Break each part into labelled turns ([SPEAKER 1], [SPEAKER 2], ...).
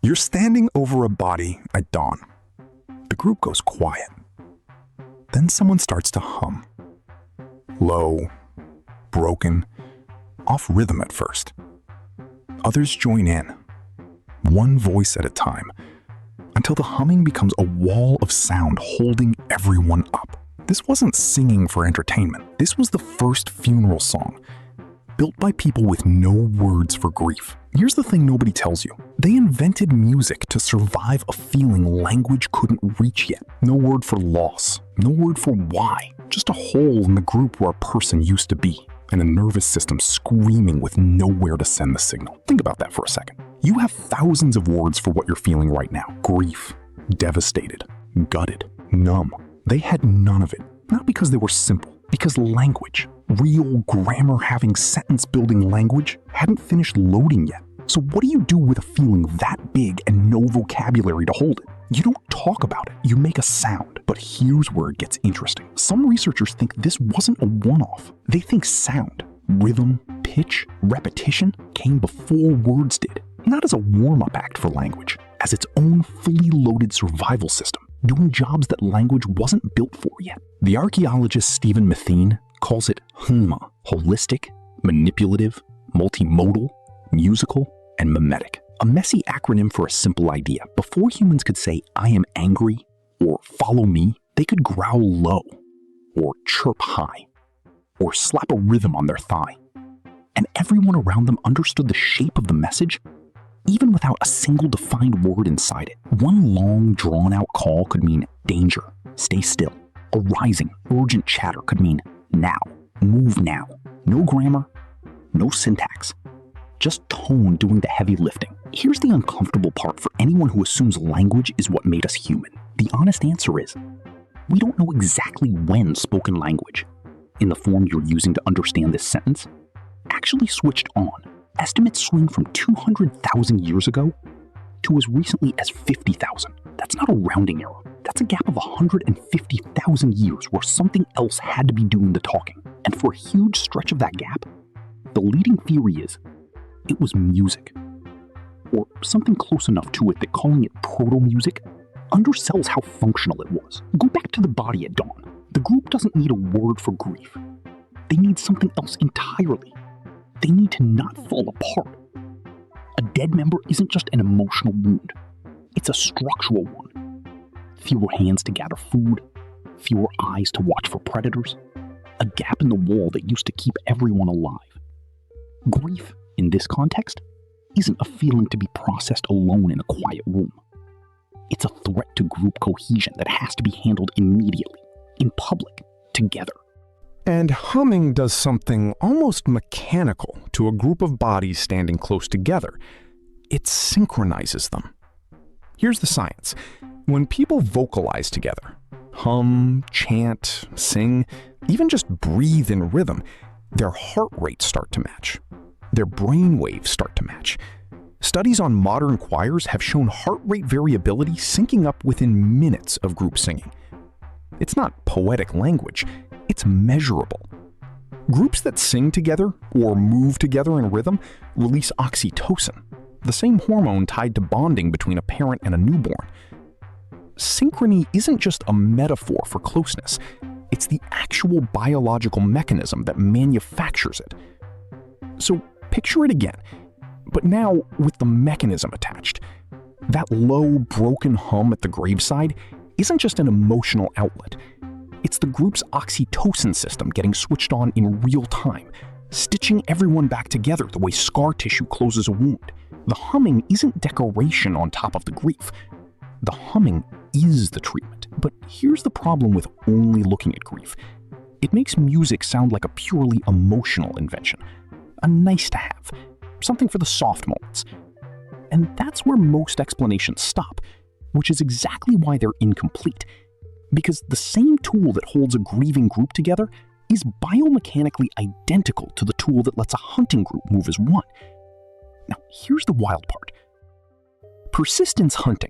[SPEAKER 1] You're standing over a body at dawn. The group goes quiet. Then someone starts to hum. Low, broken, off rhythm at first. Others join in, one voice at a time, until the humming becomes a wall of sound holding everyone up. This wasn't singing for entertainment. This was the first funeral song, built by people with no words for grief. Here's the thing nobody tells you. They invented music to survive a feeling language couldn't reach yet. No word for loss, no word for why, just a hole in the group where a person used to be, and a nervous system screaming with nowhere to send the signal. Think about that for a second. You have thousands of words for what you're feeling right now. Grief, devastated, gutted, numb. They had none of it. Not because they were simple, because language, real grammar-having sentence-building language, hadn't finished loading yet. So what do you do with a feeling that big and no vocabulary to hold it? You don't talk about it, you make a sound. But here's where it gets interesting. Some researchers think this wasn't a one-off. They think sound, rhythm, pitch, repetition came before words did. Not as a warm-up act for language, as its own fully loaded survival system, doing jobs that language wasn't built for yet. The archaeologist Stephen Metheny calls it hymn, holistic, manipulative, multimodal, musical, and mimetic. A messy acronym for a simple idea. Before humans could say, "I am angry," or "follow me," they could growl low, or chirp high, or slap a rhythm on their thigh. And everyone around them understood the shape of the message, even without a single defined word inside it. One long, drawn-out call could mean danger, stay still. A rising, urgent chatter could mean now, move now. No grammar, no syntax. Just tone doing the heavy lifting. Here's the uncomfortable part for anyone who assumes language is what made us human. The honest answer is, we don't know exactly when spoken language, in the form you're using to understand this sentence, actually switched on. Estimates swing from 200,000 years ago to as recently as 50,000. That's not a rounding error. That's a gap of 150,000 years where something else had to be doing the talking. And for a huge stretch of that gap, the leading theory is it was music, or something close enough to it that calling it proto-music undersells how functional it was. Go back to the body at dawn. The group doesn't need a word for grief. They need something else entirely. They need to not fall apart. A dead member isn't just an emotional wound. It's a structural one. Fewer hands to gather food, fewer eyes to watch for predators, a gap in the wall that used to keep everyone alive. Grief, in this context, isn't a feeling to be processed alone in a quiet room. It's a threat to group cohesion that has to be handled immediately, in public, together.
[SPEAKER 2] And humming does something almost mechanical to a group of bodies standing close together. It synchronizes them. Here's the science. When people vocalize together, hum, chant, sing, even just breathe in rhythm, their heart rates start to match. Their brain waves start to match. Studies on modern choirs have shown heart rate variability syncing up within minutes of group singing. It's not poetic language, it's measurable. Groups that sing together or move together in rhythm release oxytocin, the same hormone tied to bonding between a parent and a newborn. Synchrony isn't just a metaphor for closeness, it's the actual biological mechanism that manufactures it. So picture it again, but now with the mechanism attached. That low, broken hum at the graveside isn't just an emotional outlet. It's the group's oxytocin system getting switched on in real time, stitching everyone back together the way scar tissue closes a wound. The humming isn't decoration on top of the grief. The humming is the treatment. But here's the problem with only looking at grief. It makes music sound like a purely emotional invention, a nice to have, something for the soft moments. And that's where most explanations stop, which is exactly why they're incomplete. Because the same tool that holds a grieving group together is biomechanically identical to the tool that lets a hunting group move as one. Now, here's the wild part. Persistence hunting,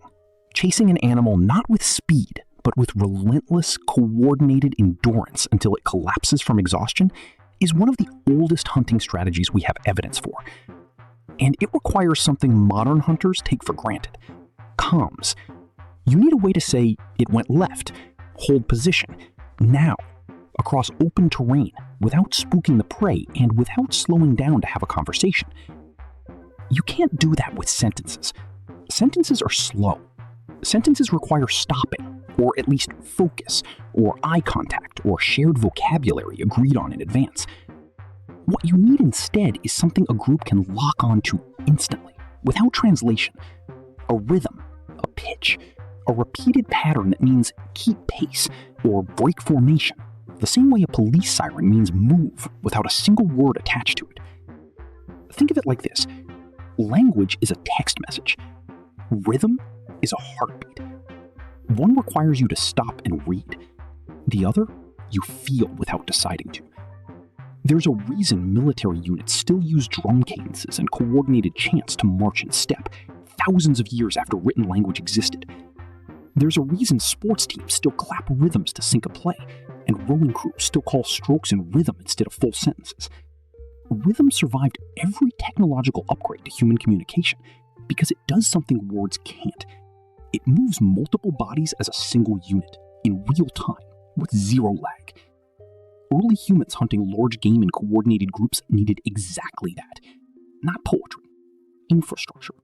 [SPEAKER 2] chasing an animal not with speed, but with relentless, coordinated endurance until it collapses from exhaustion, is one of the oldest hunting strategies we have evidence for. and it requires something modern hunters take for granted: comms. You need a way to say it went left, hold position, now, across open terrain, without spooking the prey and without slowing down to have a conversation. You can't do that with sentences. Sentences are slow. Sentences require stopping, or at least focus, or eye contact, or shared vocabulary agreed on in advance. What you need instead is something a group can lock onto instantly, without translation. A rhythm, a pitch, a repeated pattern that means keep pace or break formation, the same way a police siren means move without a single word attached to it. Think of it like this. Language is a text message. Rhythm is a heartbeat. One requires you to stop and read. The other, you feel without deciding to. There's a reason military units still use drum cadences and coordinated chants to march in step, thousands of years after written language existed. There's a reason sports teams still clap rhythms to sync a play, and rowing crews still call strokes in rhythm instead of full sentences. Rhythm survived every technological upgrade to human communication because it does something words can't. It moves multiple bodies as a single unit, in real time, with zero lag. Early humans hunting large game in coordinated groups needed exactly that. Not poetry, infrastructure.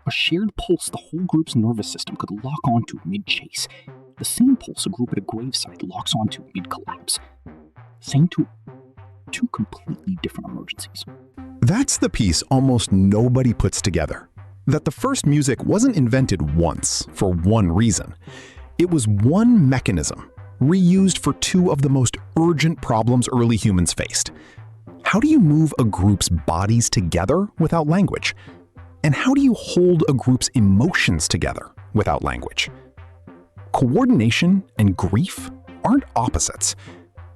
[SPEAKER 2] A shared pulse the whole group's nervous system could lock onto mid-chase. The same pulse a group at a gravesite locks onto mid-collapse. Same tool. Two completely different emergencies.
[SPEAKER 1] That's the piece almost nobody puts together. That the first music wasn't invented once for one reason. It was one mechanism, reused for two of the most urgent problems early humans faced. How do you move a group's bodies together without language? And how do you hold a group's emotions together without language? Coordination and grief aren't opposites.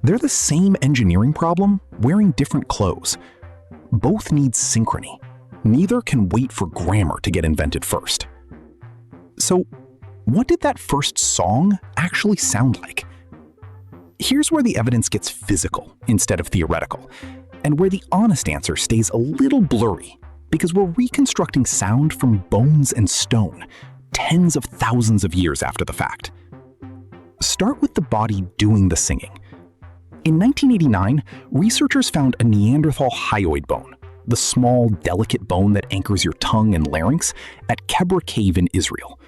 [SPEAKER 1] They're the same engineering problem, wearing different clothes. Both need synchrony. Neither can wait for grammar to get invented first. So, what did that first song actually sound like? Here's where the evidence gets physical instead of theoretical, and where the honest answer stays a little blurry, because we're reconstructing sound from bones and stone, tens of thousands of years after the fact. Start with the body doing the singing. In 1989, researchers found a Neanderthal hyoid bone, the small, delicate bone that anchors your tongue and larynx, at Kebra Cave in Israel.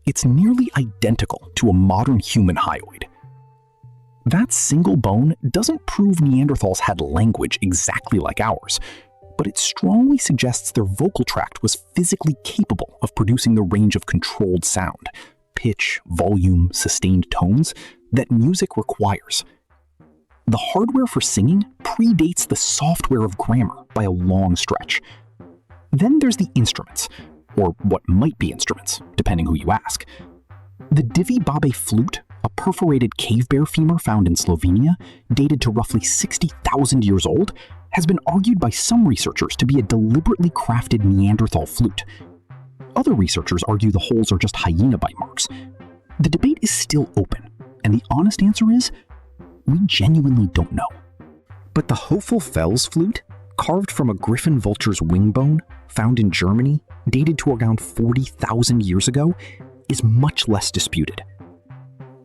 [SPEAKER 1] It's nearly identical to a modern human hyoid. That single bone doesn't prove Neanderthals had language exactly like ours, but it strongly suggests their vocal tract was physically capable of producing the range of controlled sound, pitch, volume, sustained tones, that music requires. The hardware for singing predates the software of grammar by a long stretch. Then there's the instruments, or what might be instruments, depending who you ask. The Divi-Babe flute, a perforated cave bear femur found in Slovenia, dated to roughly 60,000 years old, has been argued by some researchers to be a deliberately crafted Neanderthal flute. Other researchers argue the holes are just hyena bite marks. The debate is still open, and the honest answer is, we genuinely don't know. But the Hofel-Fels flute, carved from a griffon vulture's wing bone, found in Germany, dated to around 40,000 years ago, is much less disputed.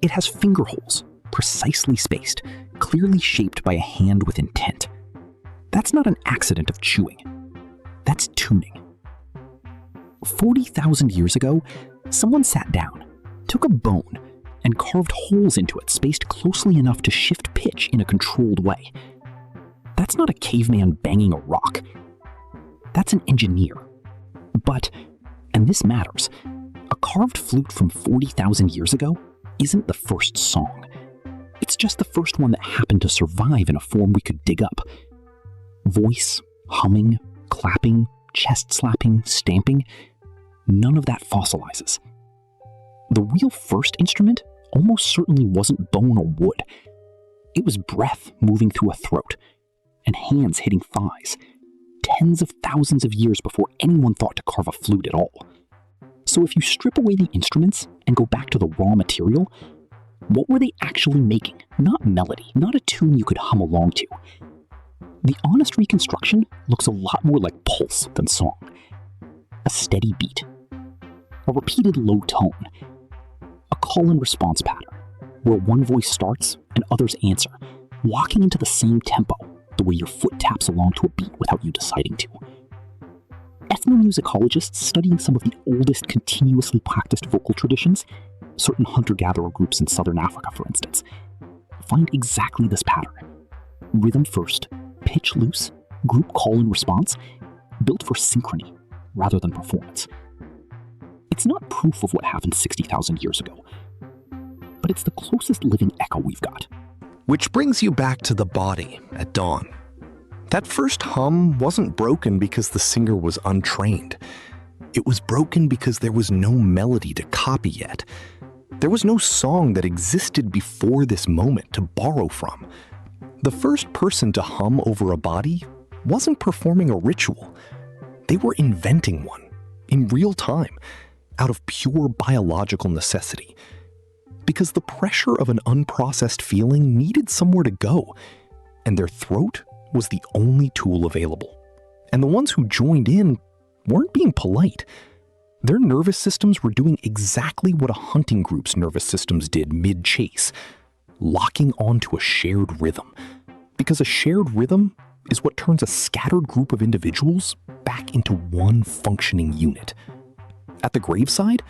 [SPEAKER 1] It has finger holes, precisely spaced, clearly shaped by a hand with intent. That's not an accident of chewing. That's tuning. 40,000 years ago, someone sat down, took a bone, and carved holes into it spaced closely enough to shift pitch in a controlled way. That's not a caveman banging a rock. That's an engineer. But, and this matters, a carved flute from 40,000 years ago isn't the first song. It's just the first one that happened to survive in a form we could dig up. Voice, humming, clapping, chest slapping, stamping, none of that fossilizes. The real first instrument almost certainly wasn't bone or wood. It was breath moving through a throat, and hands hitting thighs, tens of thousands of years before anyone thought to carve a flute at all. So if you strip away the instruments and go back to the raw material, what were they actually making? Not melody, not a tune you could hum along to.
[SPEAKER 3] The honest reconstruction looks a lot more like pulse than song. A steady beat, a repeated low tone, a call and response pattern where one voice starts and others answer, walking into the same tempo, the way your foot taps along to a beat without you deciding to. Ethnomusicologists studying some of the oldest continuously practiced vocal traditions, certain hunter-gatherer groups in southern Africa for instance, find exactly this pattern. Rhythm first, pitch loose, group call and response, built for synchrony rather than performance. It's not proof of what happened 60,000 years ago, but it's the closest living echo we've got.
[SPEAKER 2] Which brings you back to the body at dawn. That first hum wasn't broken because the singer was untrained. It was broken because there was no melody to copy yet. There was no song that existed before this moment to borrow from. The first person to hum over a body wasn't performing a ritual. They were inventing one, in real time, out of pure biological necessity. Because the pressure of an unprocessed feeling needed somewhere to go, and their throat was the only tool available. And the ones who joined in weren't being polite. Their nervous systems were doing exactly what a hunting group's nervous systems did mid-chase, locking onto a shared rhythm. Because a shared rhythm is what turns a scattered group of individuals back into one functioning unit. At the graveside,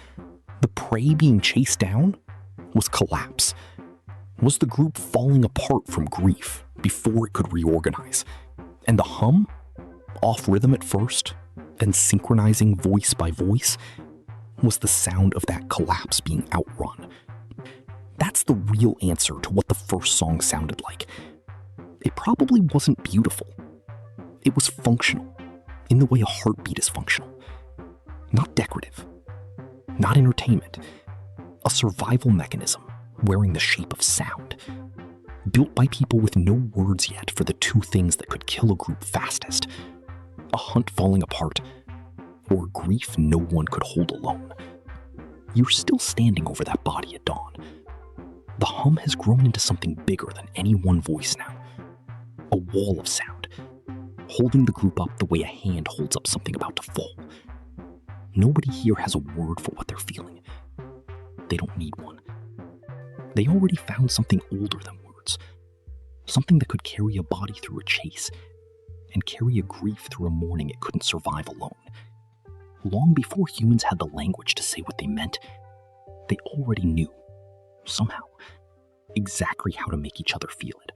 [SPEAKER 2] the prey being chased down was collapse, was the group falling apart from grief before it could reorganize. And the hum, off rhythm at first, and synchronizing voice by voice, was the sound of that collapse being outrun. That's the real answer to what the first song sounded like. It probably wasn't beautiful. It was functional, in the way a heartbeat is functional. Not decorative, not entertainment. A survival mechanism wearing the shape of sound, built by people with no words yet for the two things that could kill a group fastest: a hunt falling apart, or grief no one could hold alone. You're still standing over that body at dawn. The hum has grown into something bigger than any one voice now. A wall of sound, holding the group up the way a hand holds up something about to fall. Nobody here has a word for what they're feeling. They don't need one. They already found something older than words, something that could carry a body through a chase and carry a grief through a mourning it couldn't survive alone. Long before humans had the language to say what they meant, they already knew, somehow, exactly how to make each other feel it.